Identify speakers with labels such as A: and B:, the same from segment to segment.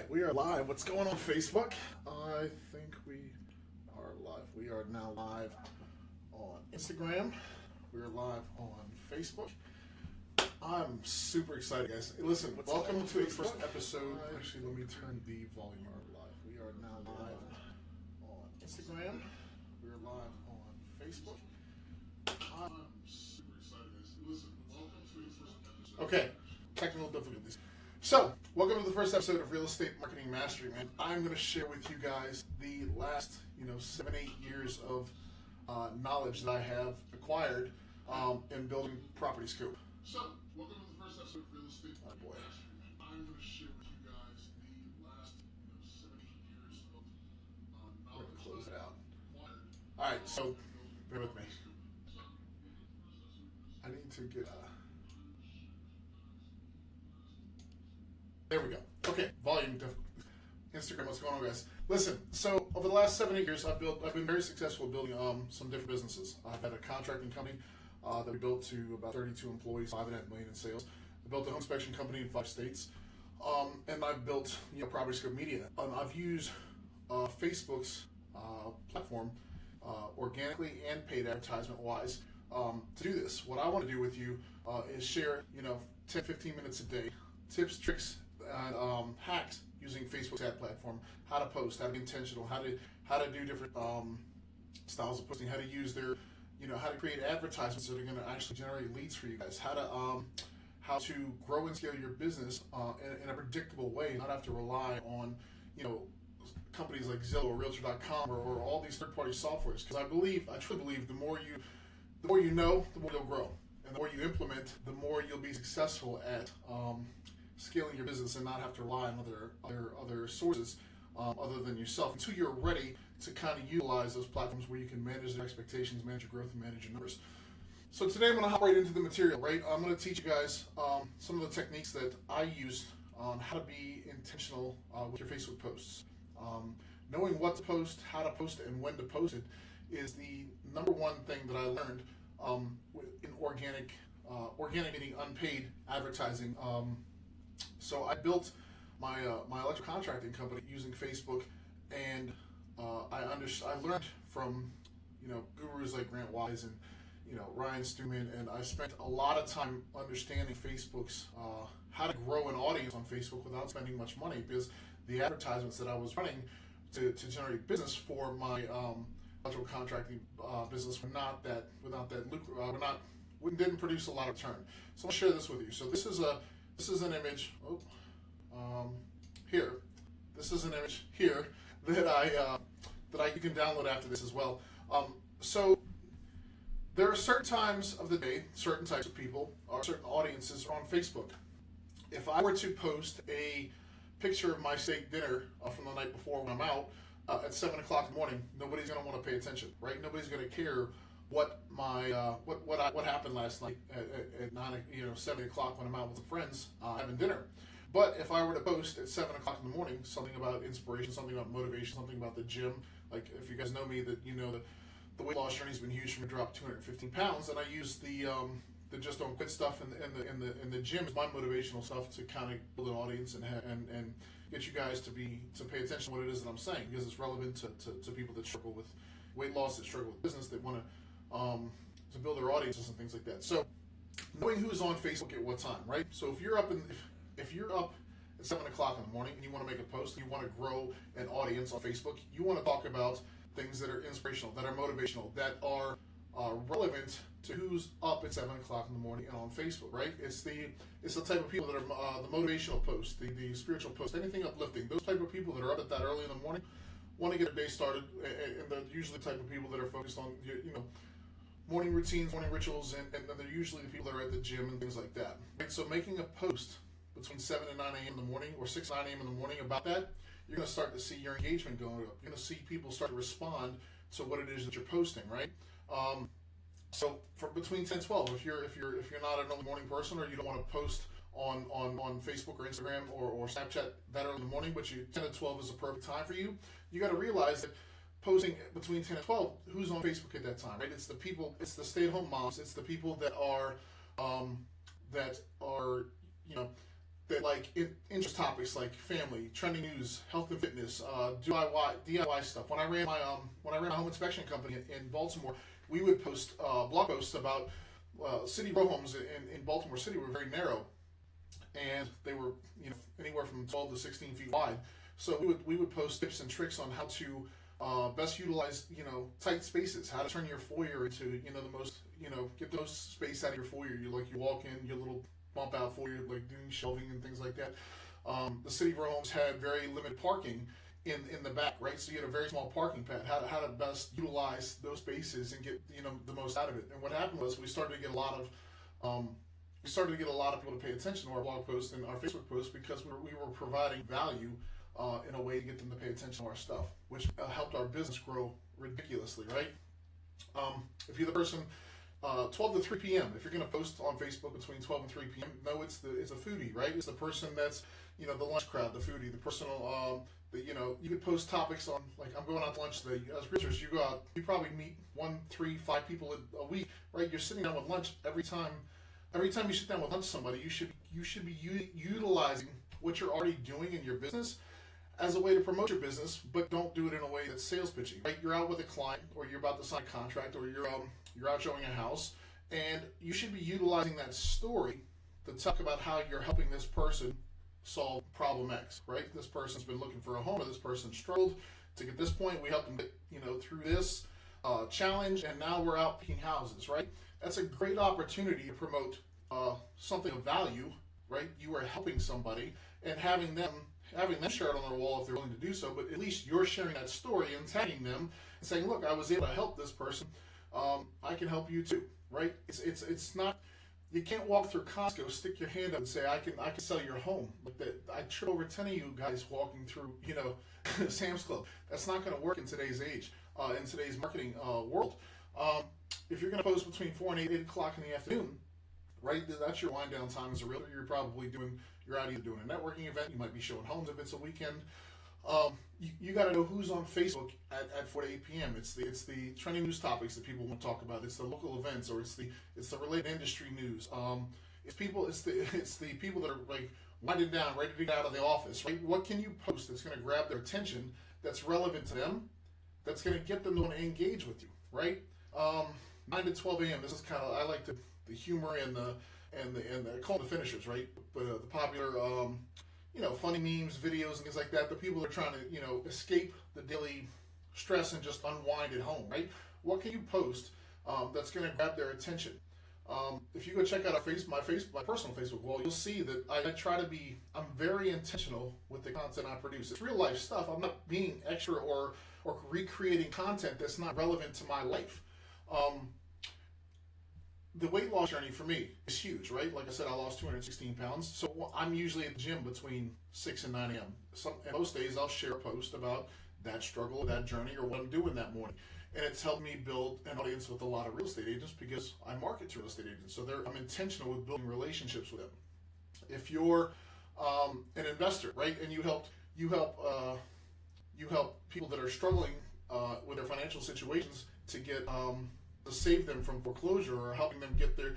A: we are live. What's going on, Facebook? I think we are live. We are now live on Instagram. We are live on Facebook. I'm super excited, guys. Hey, listen, welcome to the first episode. Actually, let me turn the volume live. We are now live on Instagram. We are live on Facebook. I'm super excited, guys. Listen, welcome to the first episode. Okay, technical difficulties. So, welcome to the first episode of Real Estate Marketing Mastery, man. I'm going to share with you guys the last, 7-8 years of knowledge that I have acquired in building Property Scoop. So, welcome to the first episode of Real Estate Marketing Mastery, man. I'm going to share with you guys the last, 7-8 years of knowledge. We're going to close it out. All right, so bear with me. I need to get there we go. Okay, volume Instagram, what's going on, guys? Listen, so over the last 7-8 years, I've been very successful building some different businesses. I've had a contracting company that we built to about 32 employees, $5.5 million in sales. I built a home inspection company in 5 states, and I've built Property Scoop Media. I've used Facebook's platform organically and paid advertisement wise to do this. What I want to do with you is share 10-15 minutes a day, tips, tricks, and hacks using Facebook's ad platform, how to post, how to be intentional, how to do different styles of posting, how to use their, how to create advertisements that are going to actually generate leads for you guys, how to grow and scale your business in a predictable way, not have to rely on, companies like Zillow or Realtor.com or all these third-party softwares. Because I truly believe the more you know, the more you'll grow, and the more you implement, the more you'll be successful at scaling your business and not have to rely on other sources other than yourself until you're ready to kind of utilize those platforms where you can manage their expectations, manage your growth, and manage your numbers. So today I'm going to hop right into the material, right? I'm going to teach you guys some of the techniques that I use on how to be intentional with your Facebook posts. Knowing what to post, how to post it, and when to post it is the number one thing that I learned in organic meaning unpaid advertising. So I built my electrical contracting company using Facebook, and I learned from gurus like Grant Wise and Ryan Stewman, and I spent a lot of time understanding Facebook's how to grow an audience on Facebook without spending much money, because the advertisements that I was running to generate business for my electrical contracting business were not that didn't produce a lot of return. So I'll share this with you. So this is an image. Here. This is an image here that you can download after this as well. So there are certain times of the day, certain types of people, or certain audiences are on Facebook. If I were to post a picture of my steak dinner from the night before when I'm out at 7 o'clock in the morning, nobody's going to want to pay attention, right? Nobody's going to care what happened last night at 7 o'clock when I'm out with some friends having dinner. But if I were to post at 7 o'clock in the morning something about inspiration, something about motivation, something about the gym, like if you guys know me, that the weight loss journey has been huge for me to drop 215 pounds, and I use the just don't quit stuff in the gym is my motivational stuff to kind of build an audience and get you guys to pay attention to what it is that I'm saying, because it's relevant to people that struggle with weight loss, that struggle with business, that want to build their audiences and things like that. So knowing who's on Facebook at what time, right? So if you're up at 7 o'clock in the morning and you want to make a post, and you want to grow an audience on Facebook, you want to talk about things that are inspirational, that are motivational, that are relevant to who's up at 7 o'clock in the morning and on Facebook, right? It's the type of people that are the motivational posts, the spiritual posts, anything uplifting. Those type of people that are up at that early in the morning want to get their day started, and they're usually the type of people that are focused on morning routines, morning rituals, and they're usually the people that are at the gym and things like that. Right? So making a post between 7 and 9 a.m. in the morning, or 6 and 9 a.m. in the morning about that, you're going to start to see your engagement going up. You're going to see people start to respond to what it is that you're posting, right? So for between 10 and 12, if you're not an early morning person, or you don't want to post on Facebook or Instagram or Snapchat that early in the morning, but 10 to 12 is a perfect time for you, you got to realize that posting between 10 and 12, who's on Facebook at that time, right? It's the stay-at-home moms, it's the people that are that like interest topics like family, trending news, health and fitness, DIY stuff. When I ran my home inspection company in Baltimore, we would post blog posts about city row homes in Baltimore City were very narrow, and they were anywhere from 12 to 16 feet wide. So we would post tips and tricks on how to best utilize tight spaces, how to turn your foyer into the most get the most space out of your foyer. You walk in your little bump out foyer, like doing shelving and things like that. The city row homes had very limited parking in the back, right? So you had a very small parking pad. How to best utilize those spaces and get the most out of it. And what happened was we started to get a lot of people to pay attention to our blog posts and our Facebook posts because we were providing value in a way to get them to pay attention to our stuff, which helped our business grow ridiculously, right? If you're the person 12 to 3 p.m. If you're going to post on Facebook between 12 and 3 p.m., no, it's a foodie, right? It's the person that's the lunch crowd, the foodie, the personal. You could post topics on like I'm going out to lunch today. As realtors, you go out, you probably meet 1, 3, 5 people a week, right? You're sitting down with lunch every time. Every time you sit down with lunch with somebody, you should be utilizing what you're already doing in your business as a way to promote your business, but don't do it in a way that's sales pitchy, right? You're out with a client, or you're about to sign a contract, or you're out showing a house, and you should be utilizing that story to talk about how you're helping this person solve problem X, right? This person's been looking for a home, or this person struggled to get this point. We helped them get through this challenge, and now we're out picking houses, right? That's a great opportunity to promote something of value, right? You are helping somebody and having them share it on their wall if they're willing to do so, but at least you're sharing that story and tagging them and saying, look, I was able to help this person. I can help you too, right? It's not, you can't walk through Costco, stick your hand up and say, I can sell your home. Like that, I trip over 10 of you guys walking through, Sam's Club. That's not going to work in today's age, in today's marketing world. If you're going to post between 4 and 8 o'clock in the afternoon, right, that's your wind down time as a realtor. You're out either doing a networking event, you might be showing homes if it's a weekend. You got to know who's on Facebook at 4 to 8 p.m. It's the trending news topics that people want to talk about. It's the local events, or it's the related industry news. It's the people that are like winding down, ready to get out of the office, right? What can you post that's going to grab their attention, that's relevant to them, that's going to get them to want to engage with you, right? 9 to 12 a.m. This is kind of, I like the humor and the call the finishers, right? But the popular funny memes, videos, and things like that. The people that are trying to escape the daily stress and just unwind at home, right? What can you post that's going to grab their attention? If you go check out my personal Facebook wall, you'll see that I'm very intentional with the content I produce. It's real life stuff. I'm not being extra or recreating content that's not relevant to my life. The weight loss journey for me is huge, right? Like I said, I lost 216 pounds. So I'm usually at the gym between 6 and 9 a.m. And most days I'll share a post about that struggle, that journey, or what I'm doing that morning. And it's helped me build an audience with a lot of real estate agents because I market to real estate agents. So I'm intentional with building relationships with them. If you're an investor, right, and you help people that are struggling with their financial situations to get to save them from foreclosure, or helping them get their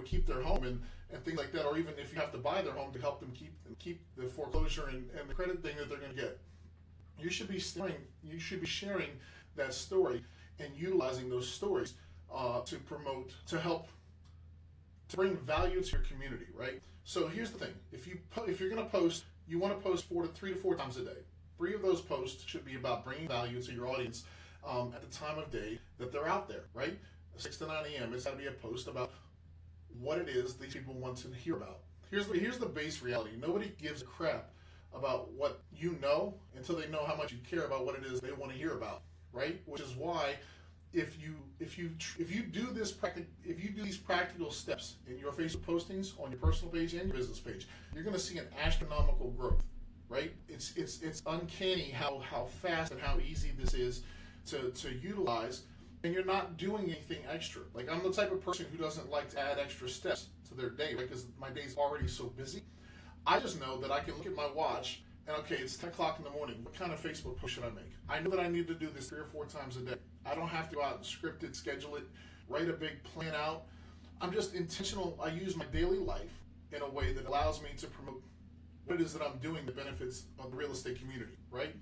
A: keep their home and things like that, or even if you have to buy their home to help them keep the foreclosure and the credit thing that they're going to get, you should be sharing that story and utilizing those stories to promote, to help, to bring value to your community, right? So here's the thing: if you're going to post, you want to post 3 to 4 times a day. 3 of those posts should be about bringing value to your audience at the time of day that they're out there, right? 6 to 9 a.m. It's got to be a post about what it is these people want to hear about. Here's the base reality. Nobody gives a crap about what you know until they know how much you care about what it is they want to hear about, right? Which is why if you do these practical steps in your Facebook postings, on your personal page and your business page, you're going to see an astronomical growth, right? It's uncanny how fast and how easy this is to utilize. And you're not doing anything extra. Like, I'm the type of person who doesn't like to add extra steps to their day, right? Because my day's already so busy. I just know that I can look at my watch and, okay, it's 10 o'clock in the morning. What kind of Facebook post should I make? I know that I need to do this 3 or 4 times a day. I don't have to go out and script it, schedule it, write a big plan out. I'm just intentional. I use my daily life in a way that allows me to promote what it is that I'm doing that benefits the real estate community, right?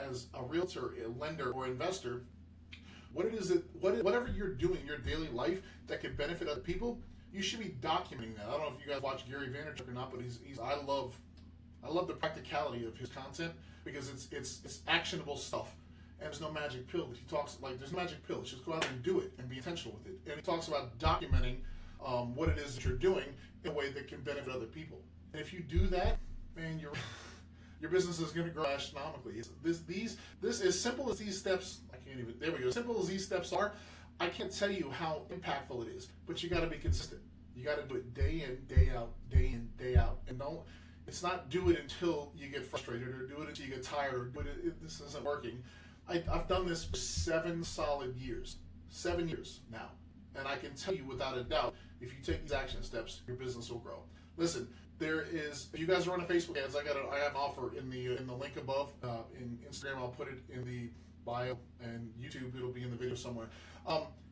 A: As a realtor, a lender, or investor, what it is that whatever you're doing in your daily life that can benefit other people, you should be documenting that. I don't know if you guys watch Gary Vaynerchuk or not, but I love the practicality of his content because it's actionable stuff. And there's no magic pill. He talks like there's no magic pill. It's just go out and do it and be intentional with it. And he talks about documenting what it is that you're doing in a way that can benefit other people. And if you do that, man, your business is going to grow astronomically. This as simple as these steps. There we go. As simple as these steps are, I can't tell you how impactful it is. But you got to be consistent. You got to do it day in, day out, day in, day out, and don't. It's not do it until you get frustrated or do it until you get tired or do it. This isn't working. I've done this for 7 solid years, 7 years now, and I can tell you without a doubt, if you take these action steps, your business will grow. Listen, if you guys are on a Facebook ads, I have an offer in the link above. In Instagram, I'll put it in the bio, and YouTube, it'll be in the video somewhere.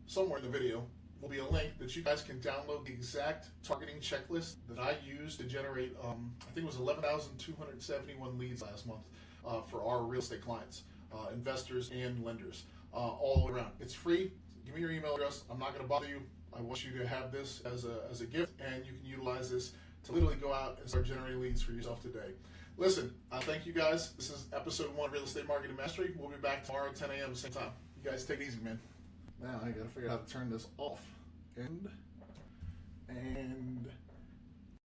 A: Somewhere in the video will be a link that you guys can download the exact targeting checklist that I used to generate. I think it was 11,271 leads last month for our real estate clients. Investors and lenders, all the way around. It's free. Give me your email address. I'm not going to bother you. I want you to have this as a gift, and you can utilize this to literally go out and start generating leads for yourself today. Listen, thank you guys. This is episode 1 of Real Estate Marketing Mastery. We'll be back tomorrow at 10 a.m. same time. You guys take it easy, man. Now I got to figure out how to turn this off. End.